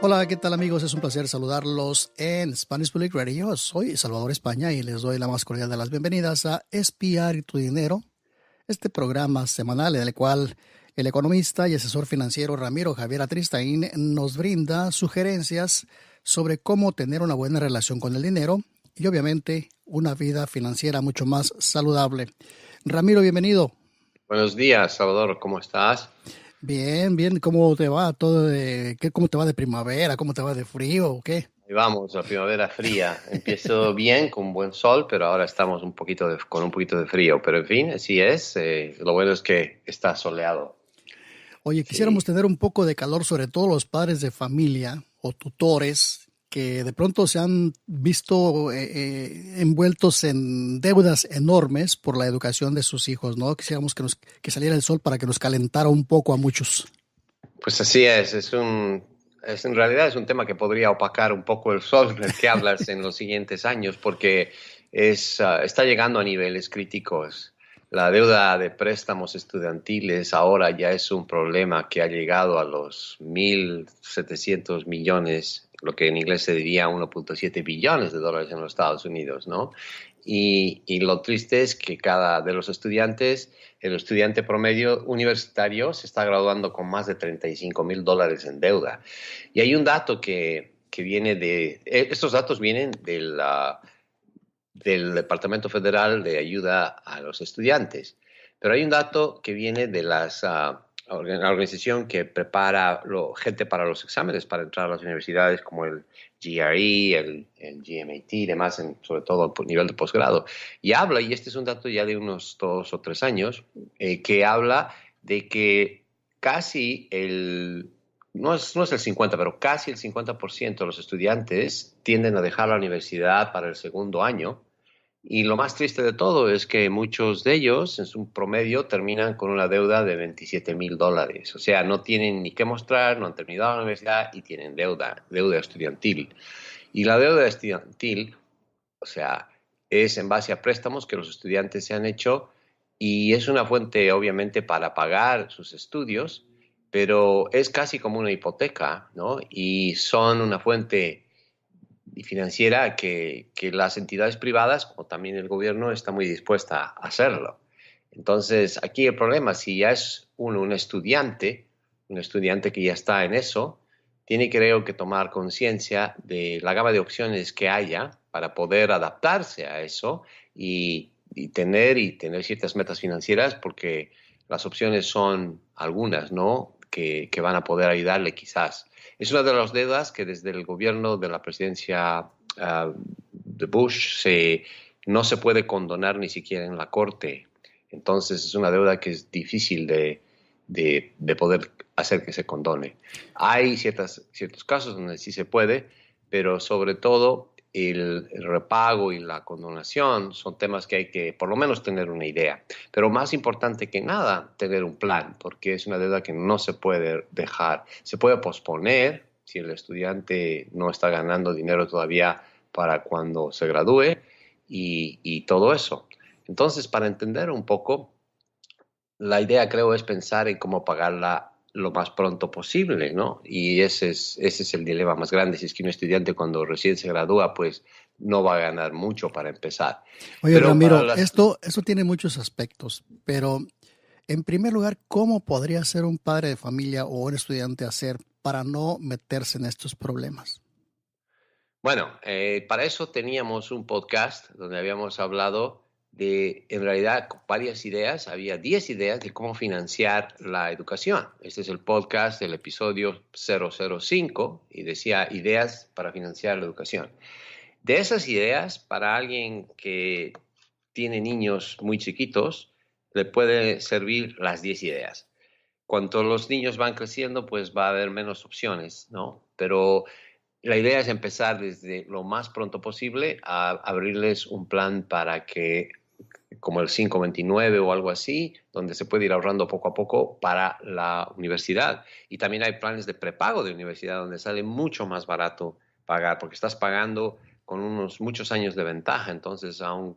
Hola, ¿qué tal amigos? Es un placer saludarlos en Spanish Public Radio. Soy Salvador España y les doy la más cordial de las bienvenidas a Espiar tu Dinero, este programa semanal en el cual el economista y asesor financiero Ramiro Javier Atristain nos brinda sugerencias sobre cómo tener una buena relación con el dinero y obviamente una vida financiera mucho más saludable. Ramiro, bienvenido. Buenos días, Salvador, ¿cómo estás? Bien, bien, ¿cómo te va todo cómo te va de primavera? ¿Cómo te va de frío o qué? Ahí vamos, la primavera fría. Empiezo bien, con buen sol, pero ahora estamos con un poquito de frío. Pero en fin, así es. Lo bueno es que está soleado. Oye, quisiéramos Sí. tener un poco de calor, sobre todo los padres de familia o tutores que de pronto se han visto envueltos en deudas enormes por la educación de sus hijos, ¿no? Quisiéramos que saliera el sol para que nos calentara un poco a muchos. Pues así es. En realidad es un tema que podría opacar un poco el sol del que hablas en los siguientes años, porque está llegando a niveles críticos. La deuda de préstamos estudiantiles ahora ya es un problema que ha llegado a los 1.700 millones, lo que en inglés se diría 1.7 billones de dólares en los Estados Unidos, ¿no? Y lo triste es que cada de los estudiantes, el estudiante promedio universitario se está graduando con más de $35,000 en deuda. Y hay un dato que viene estos datos vienen del Departamento Federal de Ayuda a los Estudiantes, pero hay un dato que viene de la organización que prepara gente para los exámenes para entrar a las universidades, como el GRE, el GMAT y demás, sobre todo a nivel de posgrado. Y este es un dato ya de unos 2 o 3 años, que habla de que casi no es el 50, pero casi el 50% de los estudiantes tienden a dejar la universidad para el segundo año. Y lo más triste de todo es que muchos de ellos, en su promedio, terminan con una deuda de $27,000. O sea, no tienen ni qué mostrar, no han terminado la universidad y tienen deuda estudiantil. Y la deuda estudiantil, o sea, es en base a préstamos que los estudiantes se han hecho y es una fuente, obviamente, para pagar sus estudios, pero es casi como una hipoteca, ¿no? Y son una fuente financiera que las entidades privadas, como también el gobierno, está muy dispuesta a hacerlo. Entonces, aquí el problema, si ya es un estudiante que ya está en eso, tiene, creo, que tomar conciencia de la gama de opciones que haya para poder adaptarse a eso y tener ciertas metas financieras, porque las opciones son algunas, ¿no? Que van a poder ayudarle quizás. Es una de las deudas que desde el gobierno de la presidencia de Bush no se puede condonar ni siquiera en la corte. Entonces es una deuda que es difícil de poder hacer que se condone. Hay ciertos casos donde sí se puede, pero sobre todo el repago y la condonación son temas que hay que por lo menos tener una idea. Pero más importante que nada, tener un plan, porque es una deuda que no se puede dejar. Se puede posponer si el estudiante no está ganando dinero todavía para cuando se gradúe y todo eso. Entonces, para entender un poco, la idea creo es pensar en cómo pagarla lo más pronto posible, ¿no? Y ese es el dilema más grande. Si es que un estudiante cuando recién se gradúa, pues no va a ganar mucho para empezar. Oye, Pero para Ramiro, las... esto tiene muchos aspectos, pero en primer lugar, ¿cómo podría ser un padre de familia o un estudiante hacer para no meterse en estos problemas? Bueno, para eso teníamos un podcast donde habíamos hablado de, en realidad, varias ideas. Había 10 ideas de cómo financiar la educación. Este es el podcast del episodio 005 y decía ideas para financiar la educación. De esas ideas, para alguien que tiene niños muy chiquitos, le puede servir las 10 ideas. Cuanto los niños van creciendo, pues va a haber menos opciones, ¿no? Pero la idea es empezar desde lo más pronto posible a abrirles un plan para que, como el 529 o algo así, donde se puede ir ahorrando poco a poco para la universidad. Y también hay planes de prepago de universidad donde sale mucho más barato pagar, porque estás pagando con muchos años de ventaja. Entonces, a un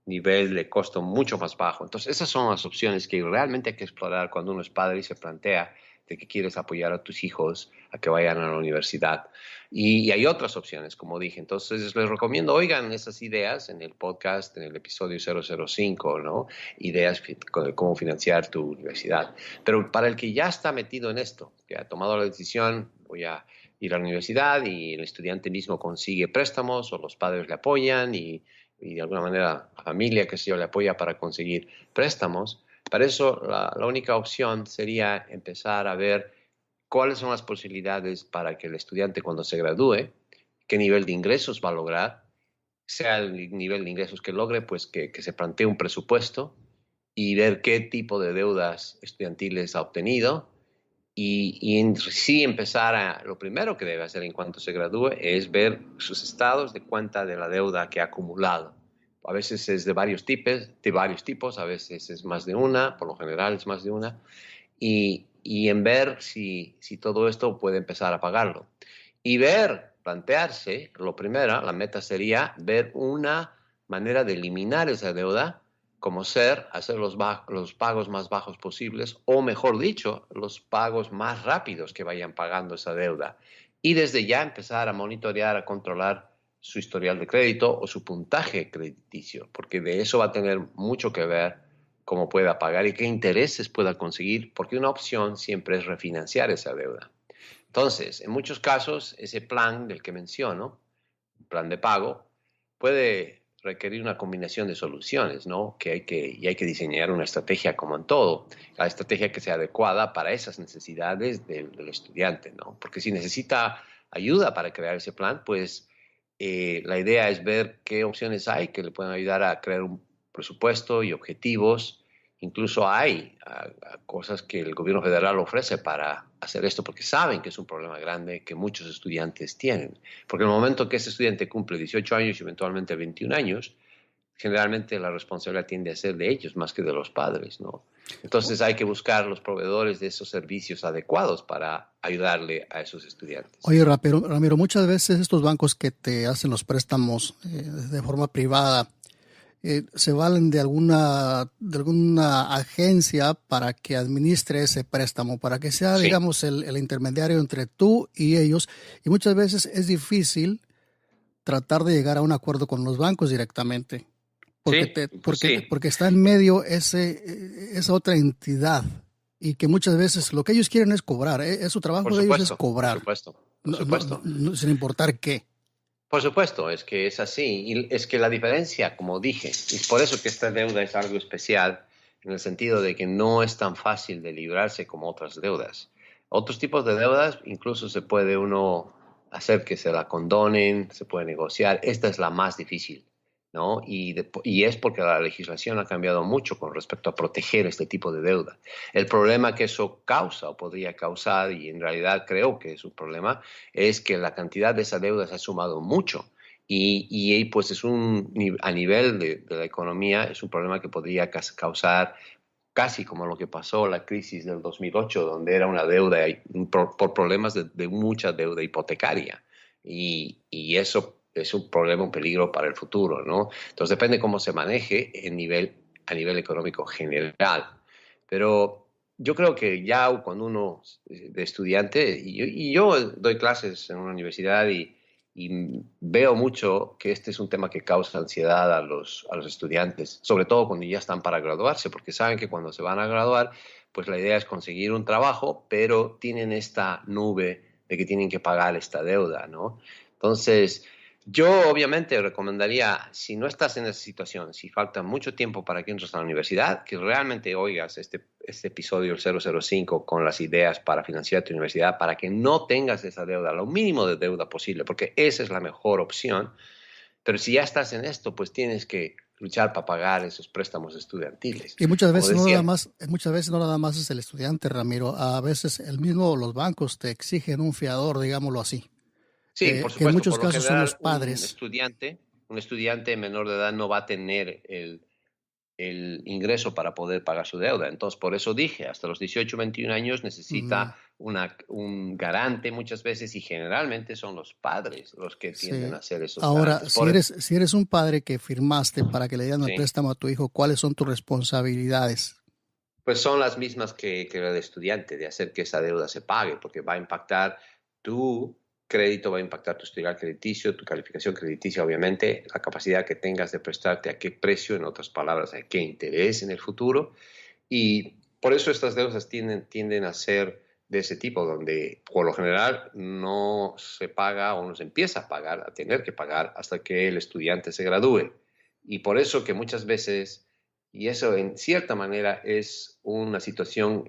nivel de costo mucho más bajo. Entonces, esas son las opciones que realmente hay que explorar cuando uno es padre y se plantea de que quieres apoyar a tus hijos a que vayan a la universidad. Y hay otras opciones, como dije. Entonces, les recomiendo, oigan esas ideas en el podcast, en el episodio 005, ¿no? Ideas de cómo financiar tu universidad. Pero para el que ya está metido en esto, que ha tomado la decisión, voy a ir a la universidad y el estudiante mismo consigue préstamos o los padres le apoyan y de alguna manera la familia, que sé yo, le apoya para conseguir préstamos. Para eso, la única opción sería empezar a ver cuáles son las posibilidades para que el estudiante cuando se gradúe, qué nivel de ingresos va a lograr, sea el nivel de ingresos que logre, pues que se plantee un presupuesto y ver qué tipo de deudas estudiantiles ha obtenido y en sí empezar lo primero que debe hacer en cuanto se gradúe es ver sus estados de cuenta de la deuda que ha acumulado. A veces es de varios tipos, a veces es más de una, por lo general es más de una, y en ver si todo esto puede empezar a pagarlo. Y plantearse, la meta sería ver una manera de eliminar esa deuda, como hacer los pagos más bajos posibles, o mejor dicho, los pagos más rápidos que vayan pagando esa deuda. Y desde ya empezar a monitorear, a controlar su historial de crédito o su puntaje crediticio, porque de eso va a tener mucho que ver cómo pueda pagar y qué intereses pueda conseguir, porque una opción siempre es refinanciar esa deuda. Entonces, en muchos casos, ese plan del que menciono, plan de pago, puede requerir una combinación de soluciones, ¿no? Y hay que diseñar una estrategia como en todo, la estrategia que sea adecuada para esas necesidades del estudiante, ¿no? Porque si necesita ayuda para crear ese plan, pues la idea es ver qué opciones hay que le puedan ayudar a crear un presupuesto y objetivos. Incluso hay cosas que el gobierno federal ofrece para hacer esto porque saben que es un problema grande que muchos estudiantes tienen. Porque en el momento que ese estudiante cumple 18 años y eventualmente 21 años, generalmente la responsabilidad tiende a ser de ellos más que de los padres, ¿no? Entonces hay que buscar los proveedores de esos servicios adecuados para ayudarle a esos estudiantes. Oye, Ramiro, muchas veces estos bancos que te hacen los préstamos de forma privada se valen de alguna agencia para que administre ese préstamo, para que sea, Sí, digamos, el intermediario entre tú y ellos. Y muchas veces es difícil tratar de llegar a un acuerdo con los bancos directamente, sí, pues sí, porque está en medio esa otra entidad y que muchas veces lo que ellos quieren es cobrar, su trabajo de ellos es por cobrar, supuesto, por supuesto. sin importar qué. Por supuesto, es que es así. Y es que la diferencia, como dije, y por eso que esta deuda es algo especial, en el sentido de que no es tan fácil de librarse como otras deudas. Otros tipos de deudas, incluso se puede uno hacer que se la condonen, se puede negociar. Esta es la más difícil, ¿no? Y es porque la legislación ha cambiado mucho con respecto a proteger este tipo de deuda. El problema que eso causa o podría causar, y en realidad creo que es un problema, es que la cantidad de esa deuda se ha sumado mucho y pues a nivel de la economía es un problema que podría causar casi como lo que pasó la crisis del 2008, donde era una deuda por problemas de mucha deuda hipotecaria y eso es un problema, un peligro para el futuro, ¿no? Entonces depende cómo se maneje a nivel económico general. Pero yo creo que ya cuando uno de estudiante, y yo doy clases en una universidad y veo mucho que este es un tema que causa ansiedad a los estudiantes, sobre todo cuando ya están para graduarse, porque saben que cuando se van a graduar, pues la idea es conseguir un trabajo, pero tienen esta nube de que tienen que pagar esta deuda, ¿no? Entonces, yo obviamente recomendaría, si no estás en esa situación, si falta mucho tiempo para que entres a la universidad, que realmente oigas este episodio, el 005, con las ideas para financiar tu universidad, para que no tengas esa deuda, lo mínimo de deuda posible, porque esa es la mejor opción. Pero si ya estás en esto, pues tienes que luchar para pagar esos préstamos estudiantiles. Y Como decía, muchas veces no nada más es el estudiante, Ramiro, a veces los bancos te exigen un fiador, digámoslo así, sí, por que en supuesto, muchos por lo casos son los general padres. un estudiante menor de edad no va a tener el ingreso para poder pagar su deuda. Entonces, por eso dije, hasta los 18 21 años Ujú. necesita un garante muchas veces, y generalmente son los padres los que tienden Sí. a ser esos Ahora, garantes. si eres un padre que firmaste para que le dieran el Sí. préstamo a tu hijo, ¿cuáles son tus responsabilidades? Pues son las mismas que la de estudiante, de hacer que esa deuda se pague, porque va a impactar tu crédito, va a impactar tu historial crediticio, tu calificación crediticia, obviamente, la capacidad que tengas de prestarte, a qué precio, en otras palabras, a qué interés en el futuro. Y por eso estas deudas tienden a ser de ese tipo, donde por lo general no se paga o no se empieza a pagar, a tener que pagar hasta que el estudiante se gradúe. Y por eso que muchas veces, y eso en cierta manera es una situación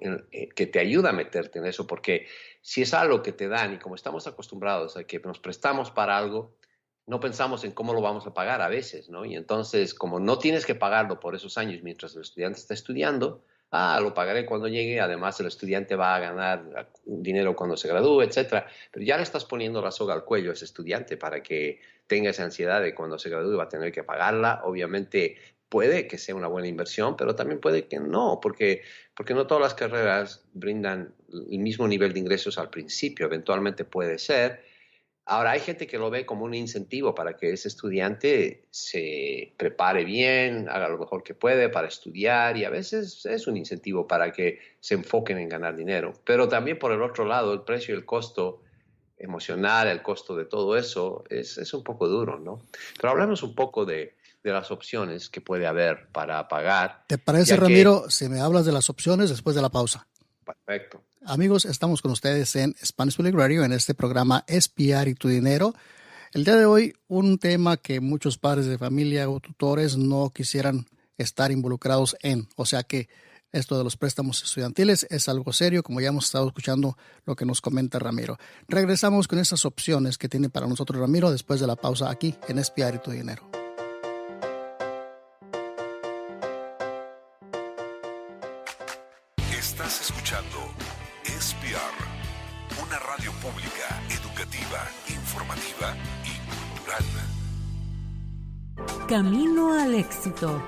que te ayuda a meterte en eso, porque si es algo que te dan y como estamos acostumbrados a que nos prestamos para algo, no pensamos en cómo lo vamos a pagar a veces, ¿no? Y entonces, como no tienes que pagarlo por esos años mientras el estudiante está estudiando, lo pagaré cuando llegue, además el estudiante va a ganar dinero cuando se gradúe, etcétera. Pero ya le estás poniendo la soga al cuello a ese estudiante para que tenga esa ansiedad de cuando se gradúe va a tener que pagarla. Obviamente puede que sea una buena inversión, pero también puede que no, porque no todas las carreras brindan el mismo nivel de ingresos al principio, eventualmente puede ser. Ahora, hay gente que lo ve como un incentivo para que ese estudiante se prepare bien, haga lo mejor que puede para estudiar, y a veces es un incentivo para que se enfoquen en ganar dinero. Pero también por el otro lado, el precio y el costo emocional, el costo de todo eso es un poco duro, ¿no? Pero hablemos un poco de las opciones que puede haber para pagar, ¿Te parece, ya que... Ramiro, si me hablas de las opciones después de la pausa? Perfecto. Amigos, estamos con ustedes en Spanish Public Radio en este programa Espiar y tu dinero. El día de hoy, un tema que muchos padres de familia o tutores no quisieran estar involucrados en. O sea que esto de los préstamos estudiantiles es algo serio, como ya hemos estado escuchando lo que nos comenta Ramiro. Regresamos con esas opciones que tiene para nosotros Ramiro después de la pausa aquí en Espiar y tu dinero. Estás escuchando Espiar, una radio pública, educativa, informativa y cultural. Camino al éxito.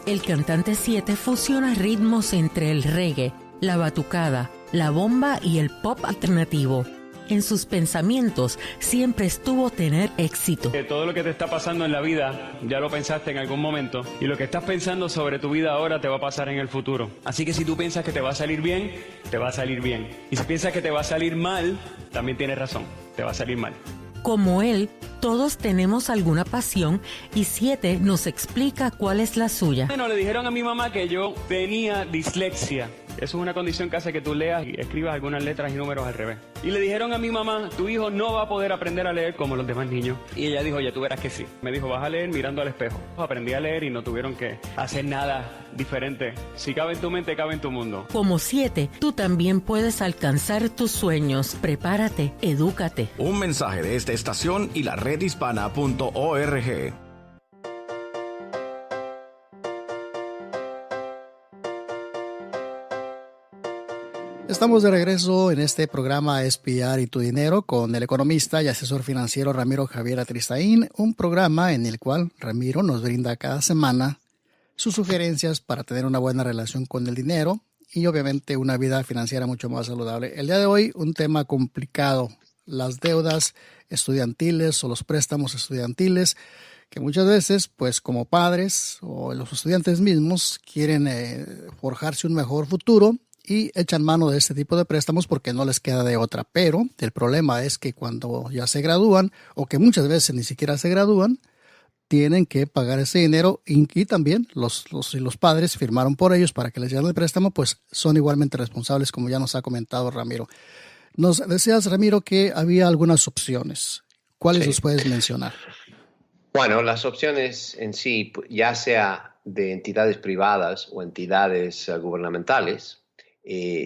El cantante 7 fusiona ritmos entre el reggae, la batucada, la bomba y el pop alternativo. En sus pensamientos siempre estuvo tener éxito. Todo lo que te está pasando en la vida, ya lo pensaste en algún momento, y lo que estás pensando sobre tu vida ahora te va a pasar en el futuro. Así que si tú piensas que te va a salir bien, te va a salir bien. Y si piensas que te va a salir mal, también tienes razón, te va a salir mal. Como él, todos tenemos alguna pasión y 7 nos explica cuál es la suya. Bueno, le dijeron a mi mamá que yo tenía dislexia. Eso es una condición que hace que tú leas y escribas algunas letras y números al revés. Y le dijeron a mi mamá, tu hijo no va a poder aprender a leer como los demás niños. Y ella dijo, ya tú verás que sí. Me dijo, vas a leer mirando al espejo. Aprendí a leer y no tuvieron que hacer nada diferente. Si cabe en tu mente, cabe en tu mundo. Como 7, tú también puedes alcanzar tus sueños. Prepárate, edúcate. Un mensaje de esta estación y la redhispana.org. Estamos de regreso en este programa Espiar y tu dinero con el economista y asesor financiero Ramiro Javier Atristain, un programa en el cual Ramiro nos brinda cada semana sus sugerencias para tener una buena relación con el dinero y obviamente una vida financiera mucho más saludable. El día de hoy un tema complicado, las deudas estudiantiles o los préstamos estudiantiles, que muchas veces pues como padres o los estudiantes mismos quieren forjarse un mejor futuro y echan mano de este tipo de préstamos porque no les queda de otra. Pero el problema es que cuando ya se gradúan, o que muchas veces ni siquiera se gradúan, tienen que pagar ese dinero y también los padres firmaron por ellos para que les dieran el préstamo, pues son igualmente responsables, como ya nos ha comentado Ramiro. Nos decías, Ramiro, que había algunas opciones. ¿Cuáles Sí. los puedes mencionar? Bueno, las opciones en sí, ya sea de entidades privadas o entidades gubernamentales,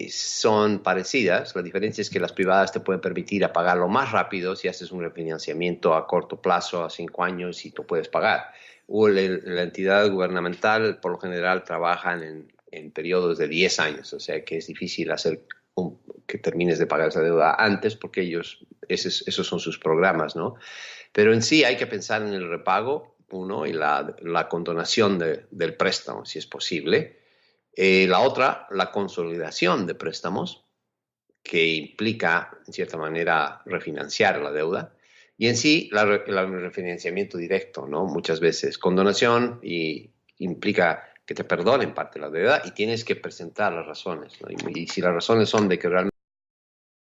son parecidas. La diferencia es que las privadas te pueden permitir a pagarlo más rápido si haces un refinanciamiento a corto plazo, a 5 años, y tú puedes pagar. O la entidad gubernamental, por lo general, trabajan en periodos de 10 años, o sea que es difícil hacer que termines de pagar esa deuda antes porque esos son sus programas, ¿no? Pero en sí hay que pensar en el repago, uno, y la condonación del préstamo, si es posible. La otra, la consolidación de préstamos, que implica, en cierta manera, refinanciar la deuda. Y en sí, el refinanciamiento directo, ¿no? Muchas veces con donación y implica que te perdonen parte de la deuda y tienes que presentar las razones, ¿no? Y si las razones son de que realmente